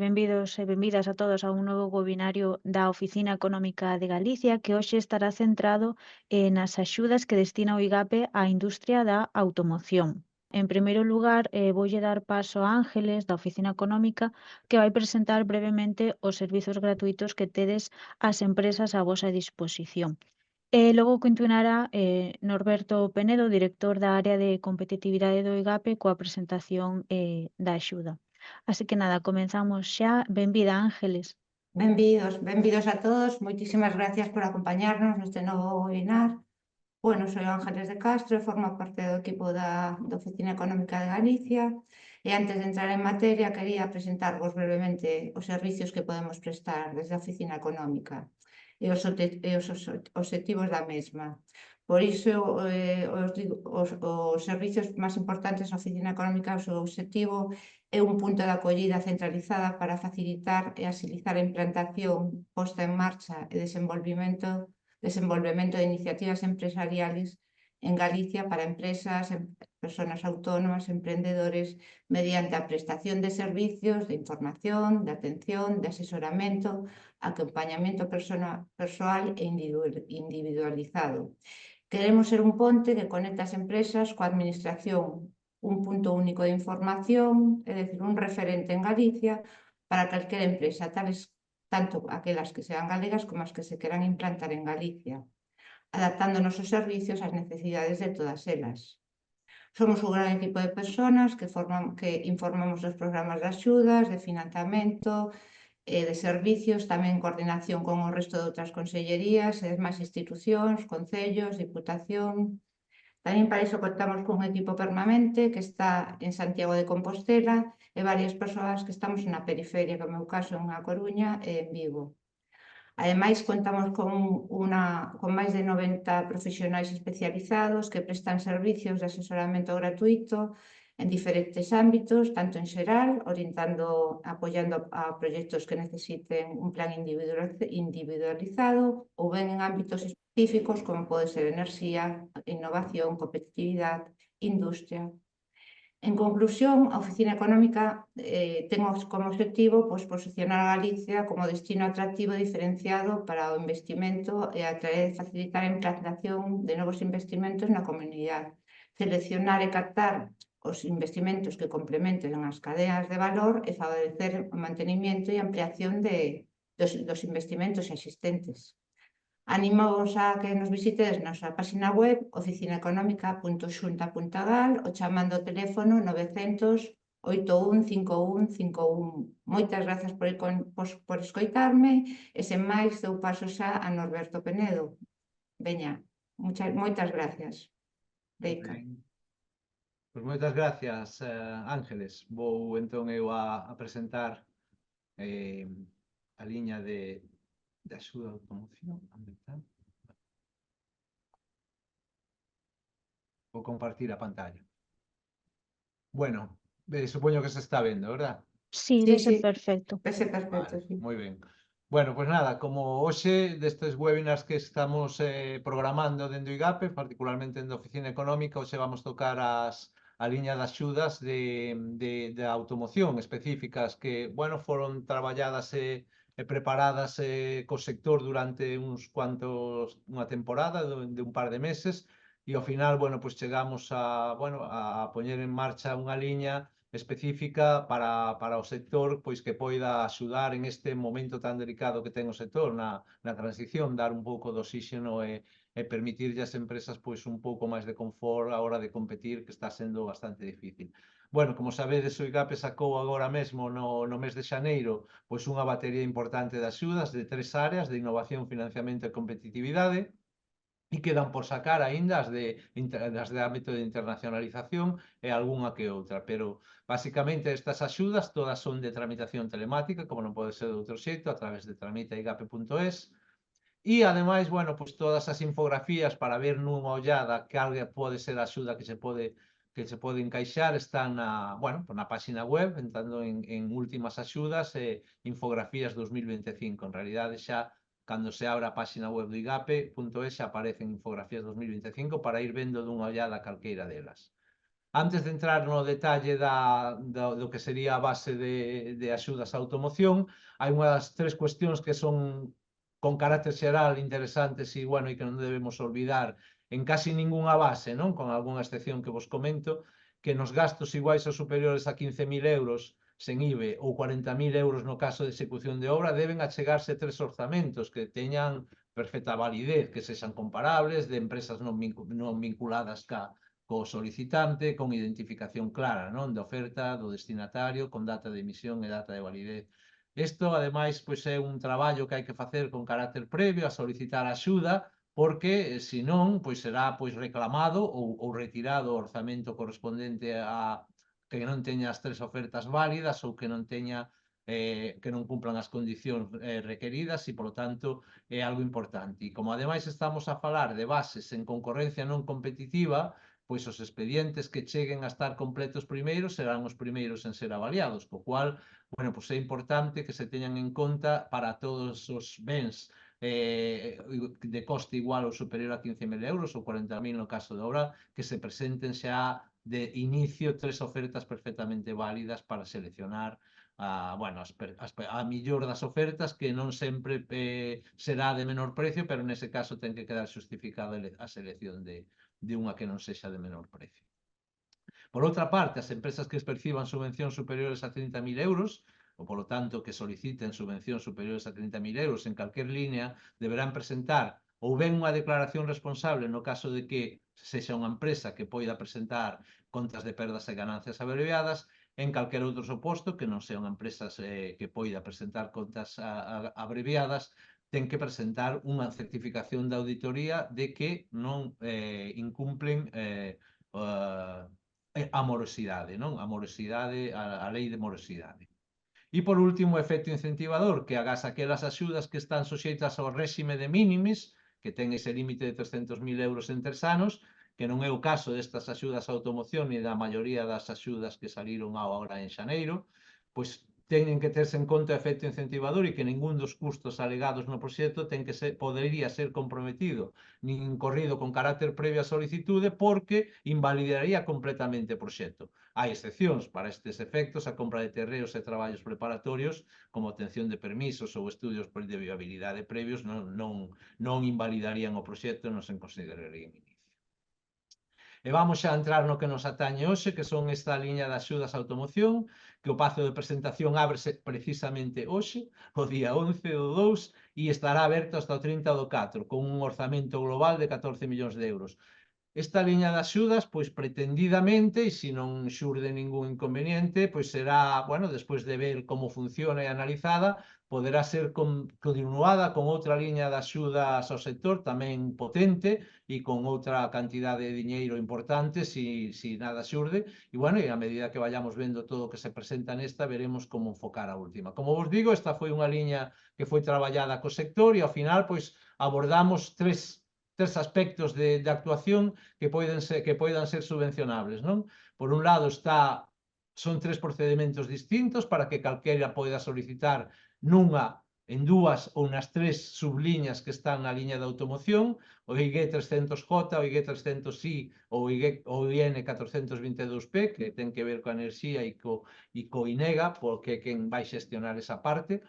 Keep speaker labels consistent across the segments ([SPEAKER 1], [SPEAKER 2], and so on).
[SPEAKER 1] benvidos e benvidas a todos a un novo webinario da Oficina Económica de Galicia que hoxe estará centrado nas axudas que destina o IGAPE á industria da automoción. En primeiro lugar, voulle dar paso a Ángeles da Oficina Económica que vai presentar brevemente os servizos gratuitos que tedes ás empresas a vosa disposición. Logo continuará Norberto Penedo, director da área de competitividade do IGAPE, coa presentación da axuda. Así que nada, comenzamos xa. Benvida, Ángeles.
[SPEAKER 2] Benvidos a todos. Moitísimas gracias por acompañarnos neste novo webinar. Bueno, soy Ángeles de Castro e formo parte do equipo da Oficina Económica de Galicia e antes de entrar en materia quería presentarvos brevemente os servicios que podemos prestar desde a Oficina Económica e os obxectivos da mesma. Por iso, os servicios máis importantes da Oficina Económica, o seu obxectivo é un punto de acollida centralizada para facilitar e agilizar a implantación, posta en marcha e desenvolvemento de iniciativas empresariales en Galicia para empresas, persoas autónomas, emprendedores, mediante a prestación de servicios de información, de atención, de asesoramento, acompañamento persoal e individualizado. Queremos ser un ponte que conecta as empresas coa administración, un punto único de información, é dicir, un referente en Galicia para calquera empresa, tanto aquelas que sean galegas como as que se queran implantar en Galicia, adaptando nosos servicios ás necesidades de todas elas. Somos un gran equipo de persoas que informamos dos programas de axudas, de financiamento, de servicios, tamén en coordinación con o resto de outras consellerías e demais institucións, concellos, diputación. Tamén para iso contamos cun equipo permanente que está en Santiago de Compostela e varias persoas que estamos na periferia, como é o meu caso en A Coruña e en Vigo. Ademais, contamos con máis de 90 profesionais especializados que prestan servicios de asesoramento gratuito en diferentes ámbitos, tanto en xeral, apoiando a proxectos que necesiten un plan individualizado ou ben en ámbitos específicos como pode ser enerxía, innovación, competitividade, industria. En conclusión, a Oficina Económica ten como obxectivo posicionar a Galicia como destino atractivo e diferenciado para o investimento e atraer e facilitar a implantación de novos investimentos na comunidade, seleccionar e captar os investimentos que complementen as cadeas de valor e favorecer o mantenimento e ampliación dos investimentos existentes. Animamos a que nos visitedes na nosa página web oficinaeconómica.xunta.gal ou chamando o teléfono 900 81 51 51. Moitas grazas por escoitarme e sen máis dou paso xa a Norberto Penedo. Veña, moitas gracias. Deica.
[SPEAKER 3] Pois moitas gracias, Ángeles. Vou entón eu a presentar a liña de axuda de automoción ambiental. Vou compartir a pantalla. Bueno, supoño que se está vendo, verdad?
[SPEAKER 1] Sí, vese perfecto.
[SPEAKER 2] Vese perfecto,
[SPEAKER 3] vale,
[SPEAKER 2] sí.
[SPEAKER 3] Moi ben. Bueno, pois nada, como hoxe destes webinars que estamos programando dentro do IGAPE, particularmente dentro da Oficina Económica, hoxe vamos tocar a liña de axudas de automoción específicas que, bueno, foron traballadas e preparadas co sector durante unha temporada de un par de meses e ao final, bueno, pois chegamos a poñer en marcha unha liña específica para o sector pois que poida axudar en este momento tan delicado que ten o sector na transición, dar un pouco de oxígeno e permitirlle ás empresas pois un pouco máis de confort a hora de competir, que está sendo bastante difícil. Bueno, como sabedes, o IGAPE sacou agora mesmo no mes de xaneiro pois unha batería importante de axudas de 3 áreas de innovación, financiamento e competitividade, e quedan por sacar aínda as de ámbito de internacionalización e algunha que outra, pero basicamente estas axudas todas son de tramitación telemática, como non pode ser de outro xeito, a través de tramitaigape.es, e ademais, bueno, pues todas as infografías para ver nunha ollada que algo pode ser a axuda que se pode encaixar están na página web, entrando en últimas axudas e infografías 2025. En realidade xa cando se abra a página web do igape.es xa aparecen infografías 2025 para ir vendo dunha ollada calqueira delas. Antes de entrar no detalle do que sería a base de axudas á automoción, hai unhas 3 cuestións que son con carácter xeral interesantes e, bueno, e que non debemos olvidar en casi ningunha base, non? Con algunha excepción que vos comento, que nos gastos iguais ou superiores a 15.000 euros sen IVE ou 40.000 euros no caso de execución de obra, deben achegarse 3 orzamentos que teñan perfecta validez, que sexan comparables, de empresas non vinculadas co solicitante, con identificación clara, non? De oferta, do destinatario, con data de emisión e data de validez. Isto, ademais, pois é un traballo que hai que facer con carácter previo a solicitar a axuda, porque, se non, pois será pois reclamado ou retirado o orzamento correspondente a que non teña as 3 ofertas válidas ou que non teña que non cumplan as condicións requeridas e, polo tanto, é algo importante. E como, ademais, estamos a falar de bases en concorrencia non competitiva, pois os expedientes que cheguen a estar completos primeiro serán os primeiros en ser avaliados, co cual, bueno, pois é importante que se teñan en conta para todos os bens de coste igual ou superior a 15.000 euros ou 40.000 no caso de obra, que se presenten xa de inicio 3 ofertas perfectamente válidas para seleccionar bueno, a millor das ofertas, que non sempre será de menor precio, pero nese caso ten que quedar justificada a selección de unha que non sexa de menor precio. Por outra parte, as empresas que perciban subvencións superiores a 30.000 euros, ou, polo tanto, que soliciten subvencións superiores a 30.000 euros en calquer línea, deberán presentar ou ben unha declaración responsable no caso de que sexa unha empresa que poida presentar contas de perdas e ganancias abreviadas, en calquer outro suposto que non sean empresas que poida presentar contas abreviadas, ten que presentar unha certificación de auditoría de que non incumplen a morosidade, non? A morosidade, a lei de morosidade. E, por último, o efecto incentivador, que agás aquelas axudas que están suxeitas ao réxime de mínimis, que ten ese límite de 300.000 euros en 3 anos, que non é o caso destas axudas á automoción e da maioría das axudas que saliron agora en xaneiro, pois teñen que terse en conta o efecto incentivador e que ningún dos custos alegados no proxecto podería ser comprometido nin incorrido con carácter previo á solicitude, porque invalidaría completamente o proxecto. Hai excepcións para estes efectos: a compra de terreos e traballos preparatorios, como obtención de permisos ou estudios de viabilidade previos, non invalidarían o proxecto, non se considerarían inicio. E vamos xa a entrar no que nos atañe hoxe, que son esta liña de axudas á automoción, que o prazo de presentación ábrese precisamente hoxe, o día 11 do 2, e estará aberto hasta o 30 do 4, con un orzamento global de 14 millóns de euros. Esta liña de axudas, pois pretendidamente, e se non xurde ningún inconveniente, pois será, bueno, despois de ver como funciona e analizada, poderá ser continuada con outra liña de axudas ao sector tamén potente e con outra cantidade de diñeiro importante se nada xurde. E, bueno, e a medida que vayamos vendo todo o que se presenta nesta, veremos como enfocar a última. Como vos digo, esta foi unha liña que foi traballada co sector e, ao final, pois abordamos tres aspectos de actuación que poidan ser subvencionables, non? Por un lado son 3 procedementos distintos para que calquera poida solicitar en dúas ou nas 3 subliñas que están na liña de automoción, o IG 300J, o IG 300I ou o IN 422P, que ten que ver coa enerxía e co INEGA, porque é quen vai xestionar esa parte.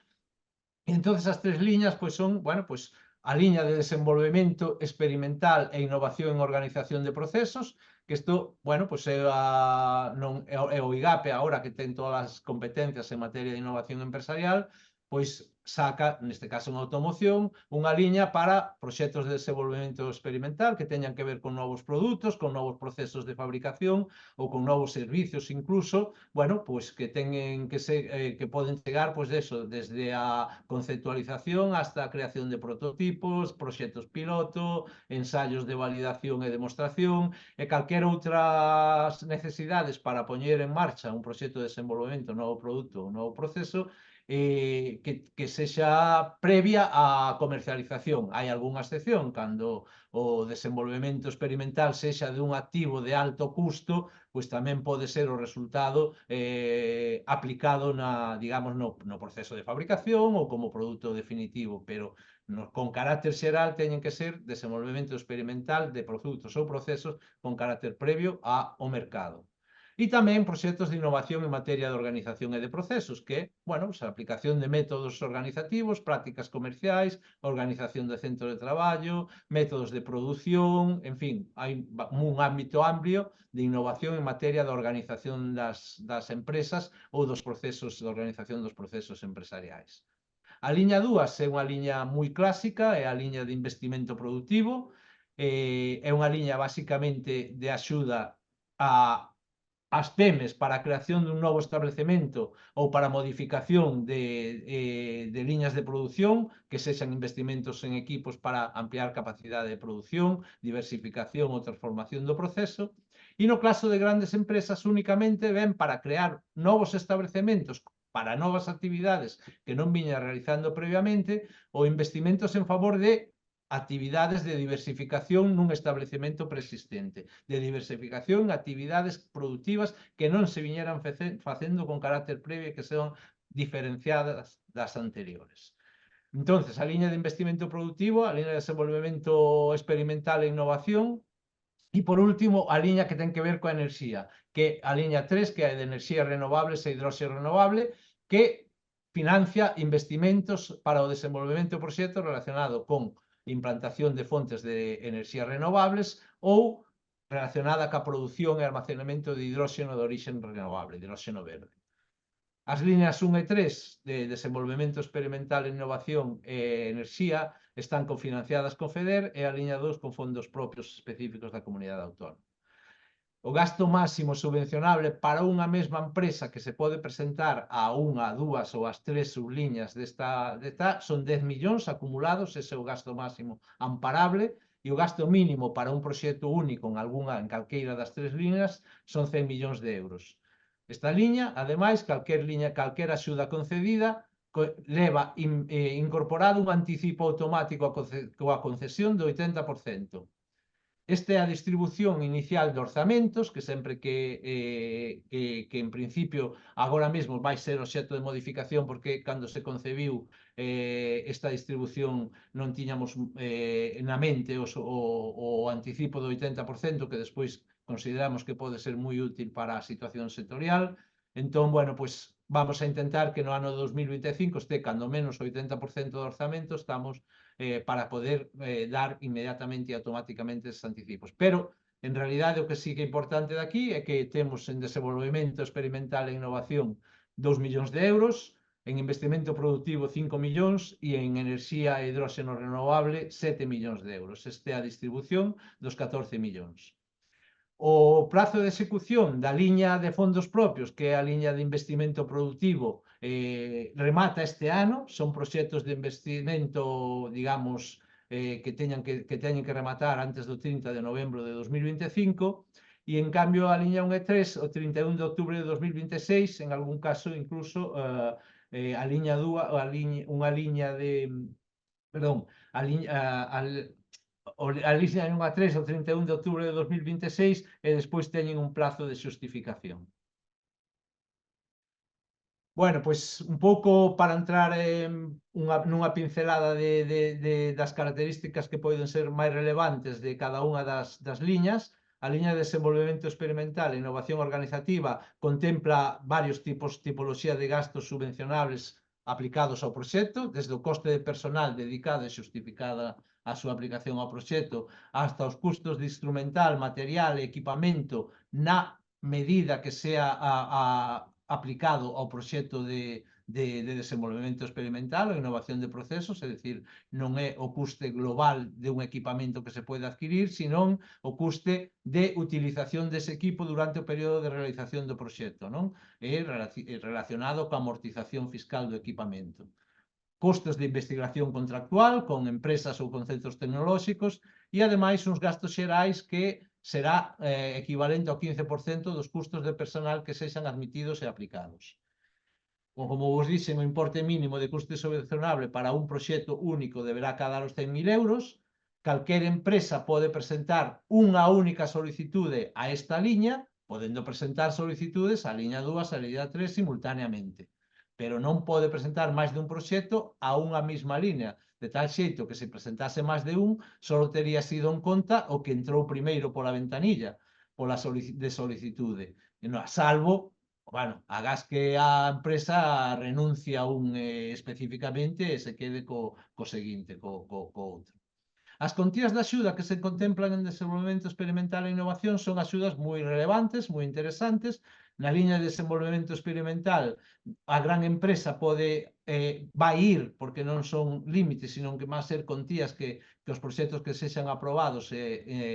[SPEAKER 3] E entonces as 3 liñas pois son, bueno, pois a liña de desenvolvemento experimental e innovación en organización de procesos, que isto, bueno, pois é o IGAPE agora que ten todas as competencias en materia de innovación empresarial, pois saca, neste caso en automoción, unha liña para proxectos de desenvolvemento experimental que teñan que ver con novos produtos, con novos procesos de fabricación ou con novos servicios incluso, bueno, pois que que poden chegar, pois desde a conceptualización hasta a creación de prototipos, proxectos piloto, ensaios de validación e demostración e calquer outras necesidades para poñer en marcha un proxecto de desenvolvemento, un novo produto, un novo proceso, que sexa previa á comercialización. Hai algunha excepción cando o desenvolvemento experimental sexa de un activo de alto custo, pois tamén pode ser o resultado aplicado digamos, no proceso de fabricación ou como produto definitivo, pero con carácter xeral teñen que ser desenvolvemento experimental de produtos ou procesos con carácter previo ao mercado. E tamén proxectos de innovación en materia de organización e de procesos, que, bueno, a aplicación de métodos organizativos, prácticas comerciais, organización de centro de traballo, métodos de produción, en fin, hai un ámbito amplio de innovación en materia de organización das empresas ou dos procesos de organización dos procesos empresariais. A liña 2 é unha liña moi clásica, é a liña de investimento productivo, é unha liña basicamente de axuda as PEMES para a creación dun novo establecemento ou para a modificación de liñas de produción, que sexan investimentos en equipos para ampliar capacidade de produción, diversificación ou transformación do proceso. E no caso de grandes empresas únicamente ven para crear novos establecementos para novas actividades que non viña realizando previamente ou investimentos en favor de actividades de diversificación nun establecemento preexistente, de diversificación en actividades productivas que non se viñeran facendo con carácter previo e que sean diferenciadas das anteriores. Entonces, a liña de investimento productivo, a liña de desenvolvemento experimental e innovación, e por último, a liña que ten que ver coa enerxía, que a liña 3, que é de enerxías renovables e hidróxeno renovable, que financia investimentos para o desenvolvemento de proxectos relacionado con implantación de fontes de enerxías renovables ou relacionada ca produción e almacenamento de hidróxeno de orixen renovable, de hidróxeno verde. As liñas 1 e 3 de desenvolvemento experimental, innovación e enerxía están cofinanciadas co FEDER e a liña 2 con fondos propios específicos da comunidade autónoma. O gasto máximo subvencionable para unha mesma empresa que se pode presentar a unha, dúas ou as tres subliñas desta son 10 millóns acumulados, ese é o gasto máximo amparable, e o gasto mínimo para un proxecto único en calqueira das tres liñas son 100 millóns de euros. Esta liña, ademais, calquera axuda concedida leva incorporado un anticipo automático coa concesión do 80%. Esta é a distribución inicial de orzamentos, que sempre que en principio agora mesmo vai ser obxecto de modificación, porque cando se concebiu esta distribución non tiñamos na mente o anticipo do 80%, que despois consideramos que pode ser moi útil para a situación sectorial. Entón, bueno, pois vamos a intentar que no ano 2025 este cando menos o 80% do orzamento estamos para poder dar inmediatamente e automáticamente esos anticipos. Pero, en realidade, o que sí que é importante daqui é que temos en desenvolvemento experimental e innovación 2 millóns de euros, en investimento productivo 5 millóns e en enerxía e hidróxeno renovable 7 millóns de euros. Esta é a distribución dos 14 millóns. O prazo de execución da liña de fondos propios, que é a liña de investimento productivo, remata este ano, son proxectos de investimento, digamos, que teñen que rematar antes do 30 de novembro de 2025, e en cambio a liña 1 e 3, o 31 de outubro de 2026, en algún caso incluso a liña 2, unha liña de, perdón, a liña 1 a 3 o 31 de outubro de 2026 e despois teñen un plazo de xustificación. Bueno, pois un pouco para entrar nunha pincelada das características que poden ser máis relevantes de cada unha das liñas. A liña de desenvolvemento experimental e innovación organizativa contempla varios tipoloxía de gastos subvencionables aplicados ao proxecto, desde o coste de personal dedicado e xustificada a súa aplicación ao proxecto, hasta os custos de instrumental, material e equipamento na medida que sea aplicado ao proxecto de desenvolvemento experimental ou innovación de procesos, é dicir, non é o custe global de un equipamento que se pode adquirir, senón o custe de utilización dese equipo durante o período de realización do proxecto, non? É relacionado coa amortización fiscal do equipamento. Costos de investigación contractual con empresas ou con centros tecnolóxicos e, ademais, uns gastos xerais que será equivalente ao 15% dos custos de personal que sexan admitidos e aplicados. Como vos dixen, o importe mínimo de custe subvencionable para un proxecto único deberá cadar os 100.000 euros. Calquer empresa pode presentar unha única solicitude a esta liña, podendo presentar solicitudes a liña 2 e a liña 3 simultaneamente, pero non pode presentar máis de un proxecto a unha mesma liña, de tal xeito que se presentase máis de un, só tería sido en conta o que entrou primeiro pola ventanilla de solicitude. salvo, bueno, agás que a empresa renuncia especificamente e se quede co seguinte, co outro. As contías de axuda que se contemplan en desenvolvemento experimental e innovación son axudas moi relevantes, moi interesantes. Na liña de desenvolvemento experimental, a gran empresa vai ir, porque non son límites, sino que van ser contías que os proxectos que sexan aprobados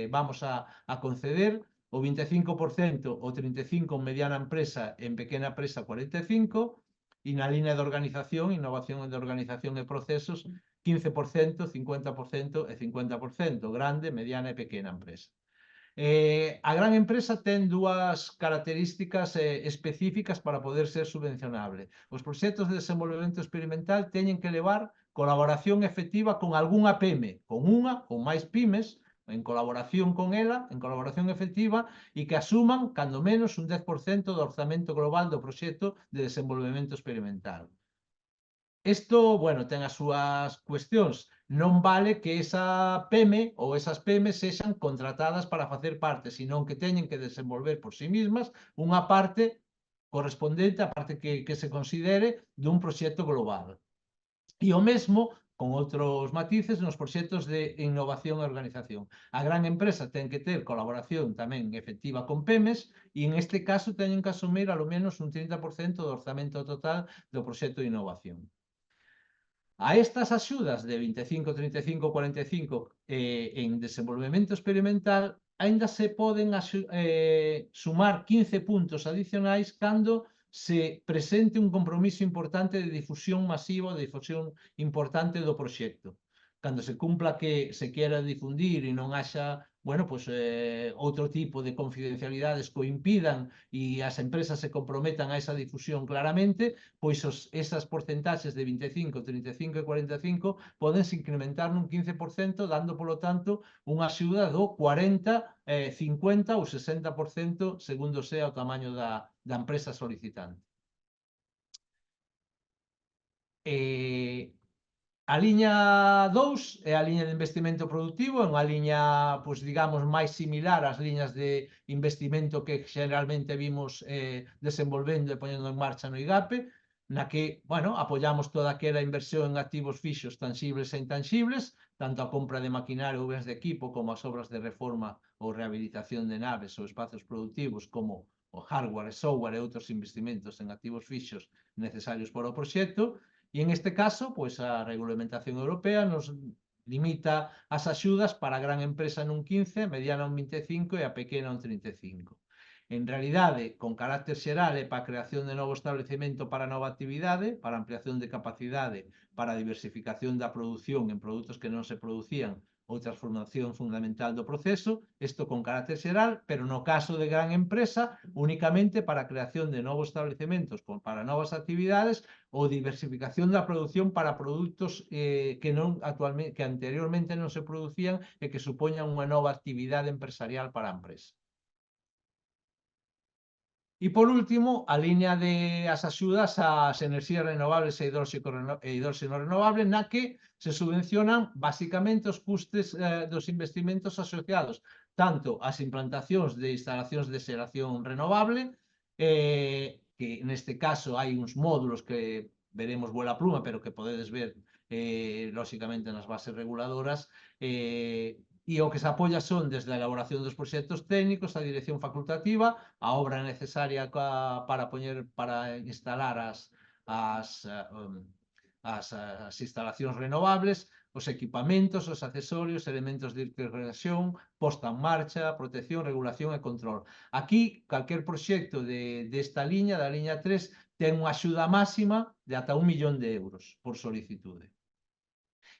[SPEAKER 3] vamos a conceder, o 25%, o 35% en mediana empresa, en pequena empresa 45%, e na liña de organización, innovación de organización e procesos, 15%, 50% e 50%, grande, mediana e pequena empresa. A gran empresa ten dúas características específicas para poder ser subvencionable. Os proxectos de desenvolvemento experimental teñen que levar colaboración efectiva con algunha PEME, con unha ou máis pymes, en colaboración con ela, en colaboración efectiva, e que asuman, cando menos, un 10% do orzamento global do proxecto de desenvolvemento experimental. Isto, bueno, ten as súas cuestións. Non vale que esa PEME ou esas PEMEs sexan contratadas para facer parte, senón que teñen que desenvolver por sí mismas unha parte correspondente á parte que se considere dun proxecto global. E o mesmo con outros matices nos proxectos de innovación e organización. A gran empresa ten que ter colaboración tamén efectiva con PEMEs e en este caso teñen que asumir ao menos un 30% do orzamento total do proxecto de innovación. A estas axudas de 25, 35, 45 en desenvolvemento experimental aínda se poden sumar 15 puntos adicionais cando se presente un compromiso importante de difusión masiva, de difusión importante do proxecto. Cando se cumpla que se quera difundir e non haxa, bueno, pues, outro tipo de confidencialidades que o impidan e as empresas se comprometan a esa difusión claramente, pois esas porcentaxes de 25, 35 e 45 podense incrementar nun 15%, dando, polo tanto, unha axuda do 40, 50 ou 60%, segundo sea o tamaño da empresa solicitante. A liña 2 é a liña de investimento productivo, é unha liña, pois, digamos, máis similar ás liñas de investimento que generalmente vimos desenvolvendo e poñendo en marcha no IGAPE, na que, bueno, apoiamos toda aquela inversión en activos fixos tangibles e intangibles, tanto a compra de maquinario ou bens de equipo, como as obras de reforma ou rehabilitación de naves ou espacios productivos, como o hardware, software e outros investimentos en activos fixos necesarios para o proxecto. E en este caso, pois, a regulamentación europea nos limita as axudas para a gran empresa nun 15, a mediana un 25 e a pequena un 35. En realidade, con carácter xeral e para a creación de novo establecemento para nova actividade, para ampliación de capacidade, para a diversificación da produción en produtos que non se producían ou transformación fundamental do proceso, isto con carácter xeral, pero no caso de gran empresa, únicamente para a creación de novos establecementos para novas actividades ou diversificación da produción para produtos que anteriormente non se producían e que supoñan unha nova actividade empresarial para a empresa. E, por último, a liña de as axudas ás enerxías renovables e hidróxeno renovable, na que se subvencionan basicamente os custes dos investimentos asociados tanto ás implantacións de instalacións de xeración renovable, que neste caso hai uns módulos que veremos vuela pluma, pero que podedes ver lóxicamente nas bases reguladoras, e o que se apoia son desde a elaboración dos proxectos técnicos, a dirección facultativa, a obra necesaria para instalar as instalacións renovables, os equipamentos, os accesorios, elementos de integración, posta en marcha, protección, regulación e control. Aquí, calquer proxecto desta liña, da liña 3, ten unha axuda máxima de ata 1 millón de euros por solicitude.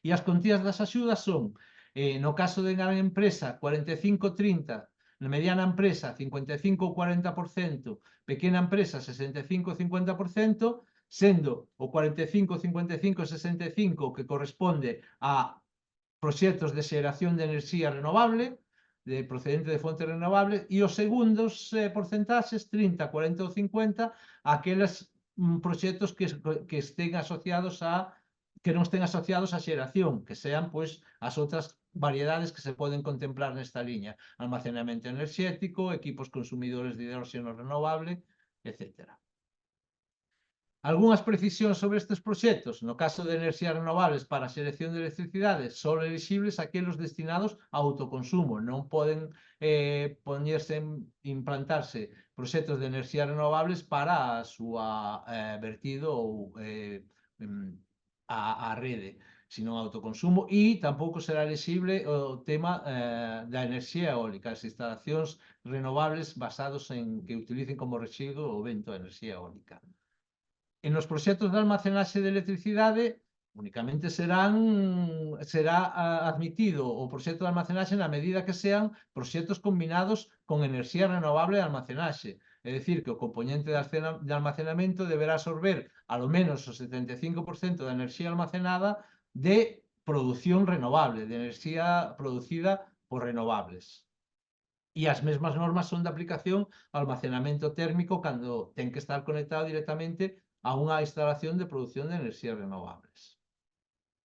[SPEAKER 3] E as contías das axudas son, no caso de gran empresa, 45-30, na mediana empresa, 55-40%, pequena empresa, 65-50%, sendo o 45-55-65 que corresponde a proxectos de xeración de enerxía renovable, procedente de fontes renovables, e os segundos porcentaxes, 30, 40 ou 50, aqueles proxectos que estén asociados que non estén asociados á xeración, que sean, pois, as outras variedades que se poden contemplar nesta liña: almacenamento enerxético, equipos consumidores de hidróxeno renovable, etc. Algúnas precisións sobre estes proxectos. No caso de enerxías renovables para a xeración de electricidade, son elixibles aqueles destinados ao autoconsumo. Non poden implantarse proxectos de enerxías renovables para a súa vertido ou a rede, sino autoconsumo, e tampouco será elixible o tema da enerxía eólica, as instalacións renovables basados en que utilicen como residuo o vento a enerxía eólica. E nos proxectos de almacenaxe de electricidade únicamente será admitido o proxecto de almacenaxe na medida que sean proxectos combinados con enerxía renovable de almacenaxe. É dicir, que o componente de almacenamento deberá absorber alo menos o 75% da enerxía almacenada de produción renovable, de enerxía producida por renovables. E as mesmas normas son de aplicación ao almacenamento térmico cando ten que estar conectado directamente a unha instalación de produción de enerxías renovables.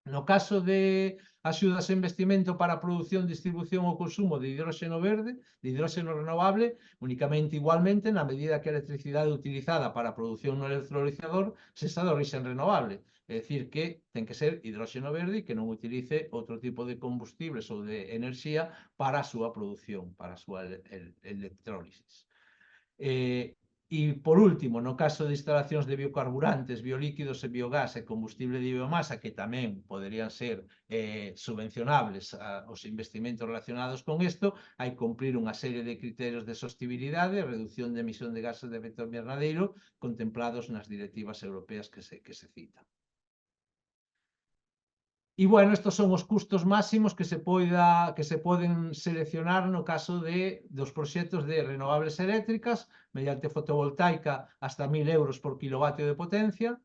[SPEAKER 3] No caso de axudas a investimento para a produción, distribución ou consumo de hidróxeno verde, de hidróxeno renovable, únicamente igualmente na medida que a electricidade utilizada para a produción no electrolizador sexa de orixen renovable. É dicir, que ten que ser hidróxeno verde e que non utilice outro tipo de combustibles ou de enerxía para a súa produción, para a súa electrólisis. E, por último, no caso de instalacións de biocarburantes, biolíquidos e biogás e combustible de biomasa, que tamén poderían ser subvencionables os investimentos relacionados con isto, hai que cumprir unha serie de criterios de sostibilidade e reducción de emisión de gases de efecto invernadeiro contemplados nas directivas europeas que se citan. E, bueno, estos son os custos máximos que se poden seleccionar no caso dos proxectos de renovables eléctricas mediante fotovoltaica hasta 1.000 euros por kilovatio de potencia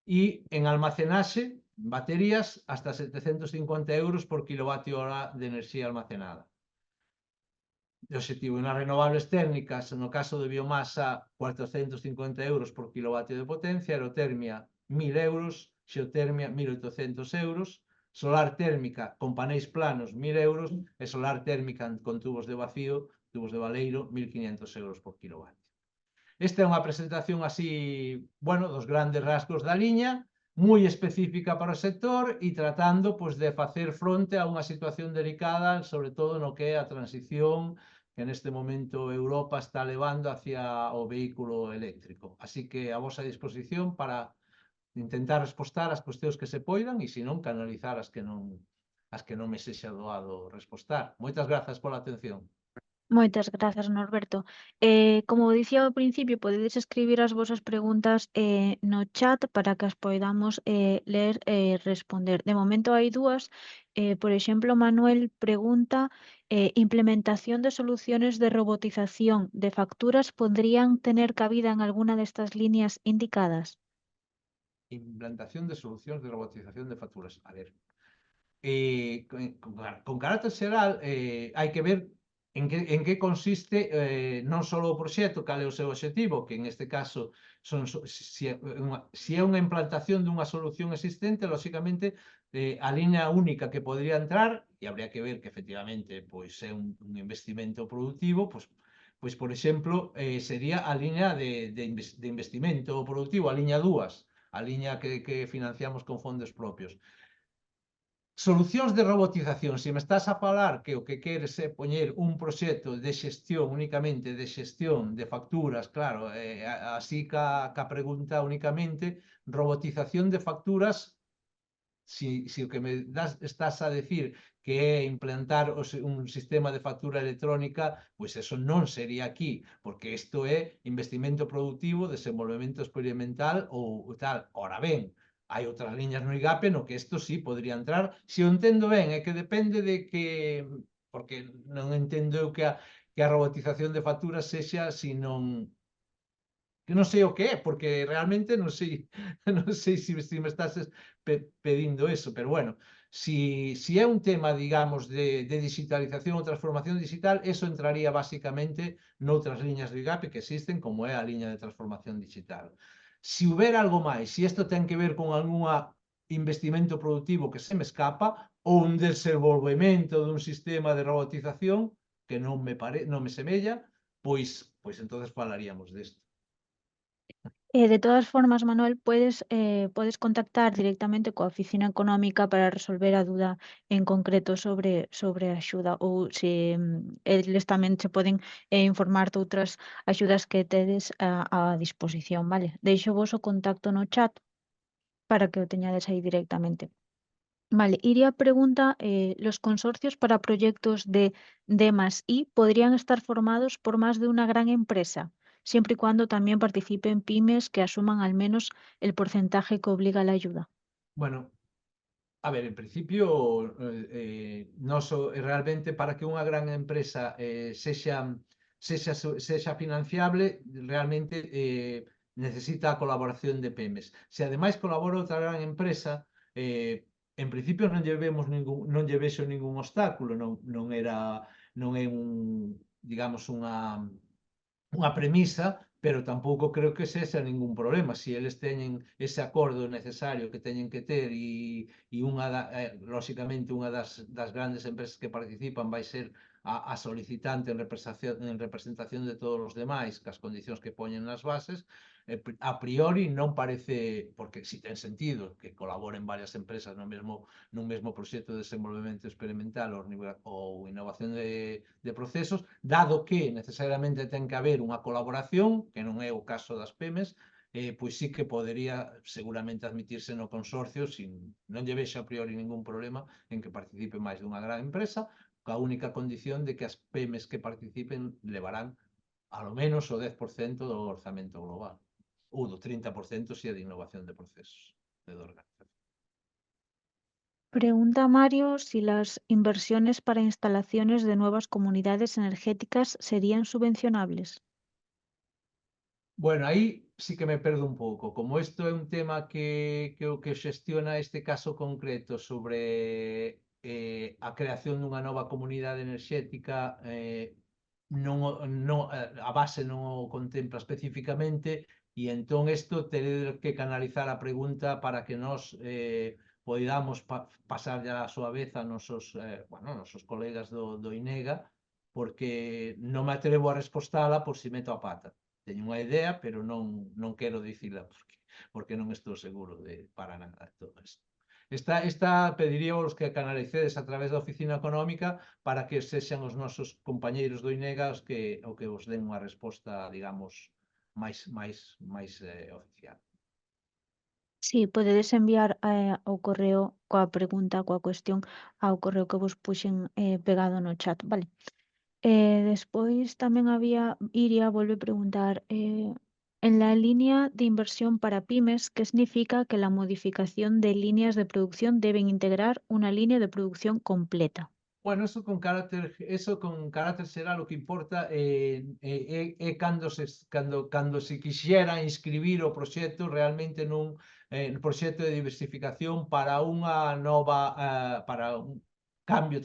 [SPEAKER 3] e en almacenaxe, baterías, hasta 750 euros por kilovatio hora de enerxía almacenada. O obxectivo nas renovables térmicas, no caso de biomasa, 450 euros por kilovatio de potencia, aerotermia 1.000 euros, xeotermia 1.800 euros, solar térmica con paneis planos 1.000 euros e solar térmica con tubos de vacío, tubos de baleiro, 1.500 euros por kilovatio. Esta é unha presentación así, bueno, dos grandes rasgos da liña, moi específica para o sector e tratando pois, de facer fronte a unha situación delicada, sobre todo no que é a transición que neste momento Europa está levando hacia o vehículo eléctrico. Así que a vosa disposición para intentar respostar as cuestións que se poidan e, se non, canalizar as que non me sexa doado respostar. Moitas grazas pola atención.
[SPEAKER 1] Moitas grazas, Norberto. Como dicía ao principio, podedes escribir as vosas preguntas no chat para que as poidamos ler e responder. De momento hai dúas. Por exemplo, Manuel pregunta: ¿implementación de soluciones de robotización de facturas podrían tener cabida en alguna destas líneas indicadas?
[SPEAKER 3] Implantación de solucións de robotización de facturas. A ver, con carácter xeral, hai que ver en que consiste non só o proxecto, cal é o seu obxectivo, que en este caso se é unha implantación dunha solución existente, lóxicamente a liña única que podría entrar, e habría que ver que efectivamente pois é un investimento productivo, pois por exemplo, sería a liña de investimento productivo, a liña 2, a liña que financiamos con fondos propios. Solucións de robotización, se me estás a falar que o que queres é poñer un proxecto de xestión, únicamente de xestión de facturas, claro, así ca pregunta únicamente, robotización de facturas, se o que me estás a decir que é implantar un sistema de factura electrónica, pois eso non sería aquí, porque isto é investimento productivo, desenvolvemento experimental ou tal. Ora ben, hai outras liñas no IGAPE no que isto sí podría entrar. Se o entendo ben, é que depende de que... Porque non entendo eu que a robotización de facturas sexa se non... Que non sei o que é, porque realmente non sei se me estás pedindo eso, pero bueno, si é un tema, digamos, de digitalización ou transformación digital, eso entraría basicamente noutras liñas do IGAPE que existen, como é a liña de transformación digital. Se houber algo máis, se isto ten que ver con algún investimento productivo que se me escapa, ou un desenvolvemento dun sistema de robotización que non me semella, pois entonces falaríamos desto.
[SPEAKER 1] De todas formas, Manuel, puedes contactar directamente coa Oficina Económica para resolver a duda en concreto sobre a axuda ou se eles tamén se poden informar de outras axudas que tedes a disposición, vale? Deixo vos o contacto no chat para que o teñades aí directamente. Vale, Iria pregunta, ¿los consorcios para proyectos de D+I podrían estar formados por más de una gran empresa, siempre y cuando también participen pymes que asuman al menos el porcentaje que obliga la ayuda?
[SPEAKER 3] Bueno, a ver, en principio, realmente para que unha gran empresa sexa financiable, realmente necesita a colaboración de PEMES. Se ademais colabora outra gran empresa, en principio non lle vexo ningún obstáculo, non é digamos, unha premisa, pero tampouco creo que sexa ningún problema. Se eles teñen ese acordo necesario que teñen que ter e lóxicamente unha das grandes empresas que participan vai ser a solicitante en representación de todos os demais, cas condicións que poñen nas bases, a priori non parece, porque si ten sentido que colaboren varias empresas nun mesmo proxecto de desenvolvemento experimental ou innovación de procesos, dado que necesariamente ten que haber unha colaboración, que non é o caso das PEMES, pois sí que podería seguramente admitirse no consorcio, non lle vexo a priori ningún problema en que participe máis dunha gran empresa, coa única condición de que as PEMES que participen levarán ao menos o 10% do orzamento global, ou do 30% se é de innovación de procesos de organización.
[SPEAKER 1] Pregunta Mario si las inversiones para instalaciones de nuevas comunidades energéticas serían subvencionables.
[SPEAKER 3] Bueno, aí sí que me perdo un pouco. Como isto é un tema que o que xestiona este caso concreto sobre a creación dunha nova comunidade enerxética, a base non o contempla especificamente e entón isto teré que canalizar a pregunta para que nós poidamos pasar ya a súa vez a nosos colegas do INEGA, porque non me atrevo a respostala por si meto a pata. Teño unha idea, pero non quero dicila porque non estou seguro para nada de todo isto. Pediría aos que canalicedes a través da Oficina Económica para que sexan os nosos compañeiros do INEGA os que vos den unha resposta, digamos, máis oficial.
[SPEAKER 1] Sí, podedes enviar o correo coa pregunta, coa cuestión, ao correo que vos puxen pegado no chat, vale? Despois tamén Iria volve a preguntar, en la línea de inversión para pymes, ¿qué significa que la modificación de líneas de producción deben integrar una línea de producción completa?
[SPEAKER 3] Bueno, eso con carácter xeral o que importa é cando se quixera inscribir o proxecto realmente nun proxecto de diversificación para unha nova, para un cambio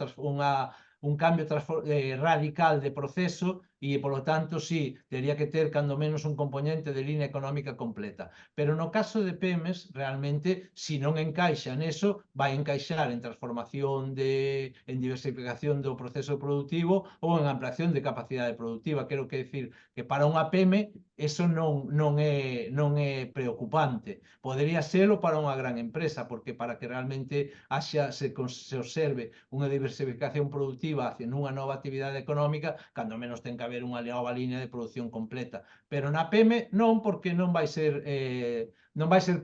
[SPEAKER 3] radical de proceso e, polo tanto, sí, teria que ter cando menos un componente de línea económica completa. Pero no caso de PEMES, realmente, si non encaixa neso, vai encaixar en transformación en diversificación do proceso productivo ou en ampliación de capacidade productiva. Quero que decir que para unha PEME eso non é preocupante. Podería serlo para unha gran empresa, porque para que realmente se observe unha diversificación productiva hacia nunha nova actividade económica, cando menos ten que haber unha nova línea de producción completa. Pero na PEME non, porque non vai ser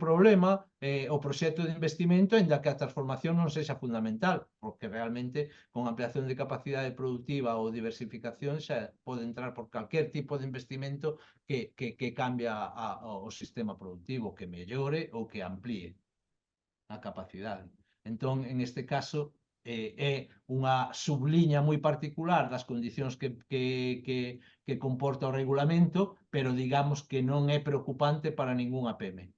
[SPEAKER 3] problema o proxecto de investimento, ainda que a transformación non sexa fundamental, porque realmente con ampliación de capacidade productiva ou diversificación xa pode entrar por calquer tipo de investimento que cambia o sistema productivo, que mellore ou que amplíe a capacidade. Entón, en este caso, é unha subliña moi particular das condicións que comporta o regulamento, pero digamos que non é preocupante para ningunha PEME.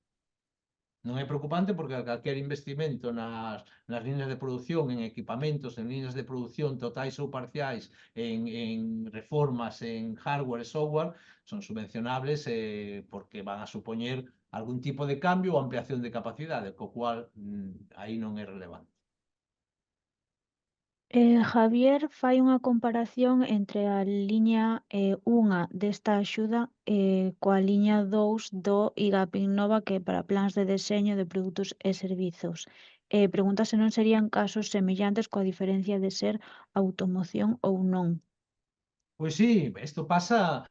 [SPEAKER 3] Non é preocupante porque calquer investimento nas líneas de producción, en equipamentos, en líneas de producción totais ou parciais, en reformas, en hardware e software, son subvencionables porque van a supoñer algún tipo de cambio ou ampliación de capacidade, co cual aí non é relevante.
[SPEAKER 1] Javier fai unha comparación entre a liña 1 desta axuda coa liña 2 do IGAP Innova, que é para plans de deseño de produtos e servizos. Pregunta se non serían casos semellantes coa diferencia de ser automoción ou non.
[SPEAKER 3] Pois sí, isto pasa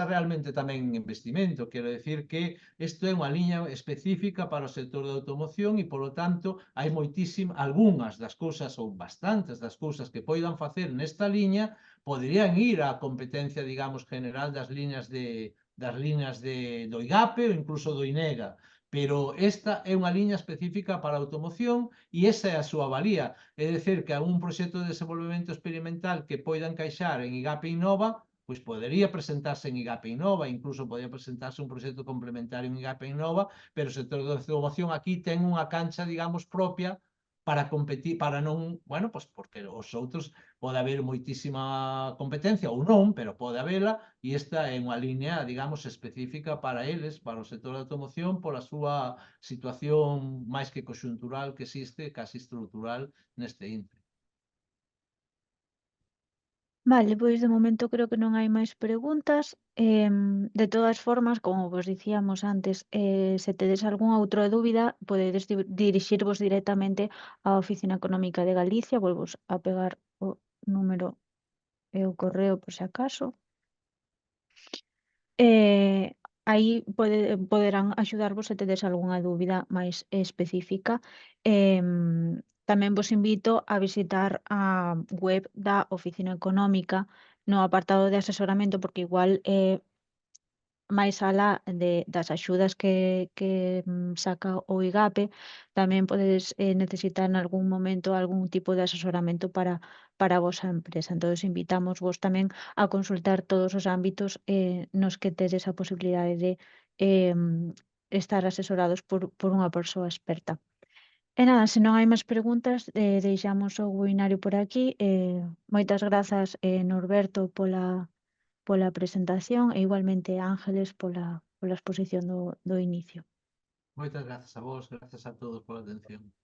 [SPEAKER 3] realmente tamén en investimento, quero decir que isto é unha liña específica para o sector da automoción e, polo tanto, hai algunhas das cousas ou bastantes das cousas que poidan facer nesta liña poderían ir á competencia, digamos, general das liñas do IGAPE ou incluso do INEGA, pero esta é unha liña específica para a automoción e esa é a súa valía. É dicir, que algún proxecto de desenvolvemento experimental que poida encaixar en IGAP Innova, pois podería presentarse en IGAP Innova, incluso podría presentarse un proxecto complementario en IGAP Innova, pero o sector de automoción aquí ten unha cancha, digamos, propia para competir, para non, bueno, pois porque os outros pode haber moitísima competencia ou non, pero pode habela, e esta é unha liña, digamos, específica para eles, para o sector de automoción, pola súa situación máis que conxuntural que existe, casi estrutural neste intre.
[SPEAKER 1] Vale, pois de momento creo que non hai máis preguntas. De todas formas, como vos dicíamos antes, se tedes algunha outra dúbida, podedes dirixirvos directamente á Oficina Económica de Galicia. Volvos a pegar o número e o correo por se acaso. Aí poderán axudarvos se tedes algunha dúbida máis específica. Tamén vos invito a visitar a web da Oficina Económica no apartado de asesoramento, porque igual máis alá das axudas que saca o IGAPE, tamén podedes necesitar nalgún momento algún tipo de asesoramento para a vosa empresa. Entón, invitamos vos tamén a consultar todos os ámbitos nos que tedes a posibilidade de estar asesorados por unha persoa experta. E nada, se non hai máis preguntas, deixamos o webinario por aquí. Moitas grazas, Norberto, pola presentación e igualmente Ángeles pola exposición do inicio.
[SPEAKER 3] Moitas grazas a vos, grazas a todos pola atención.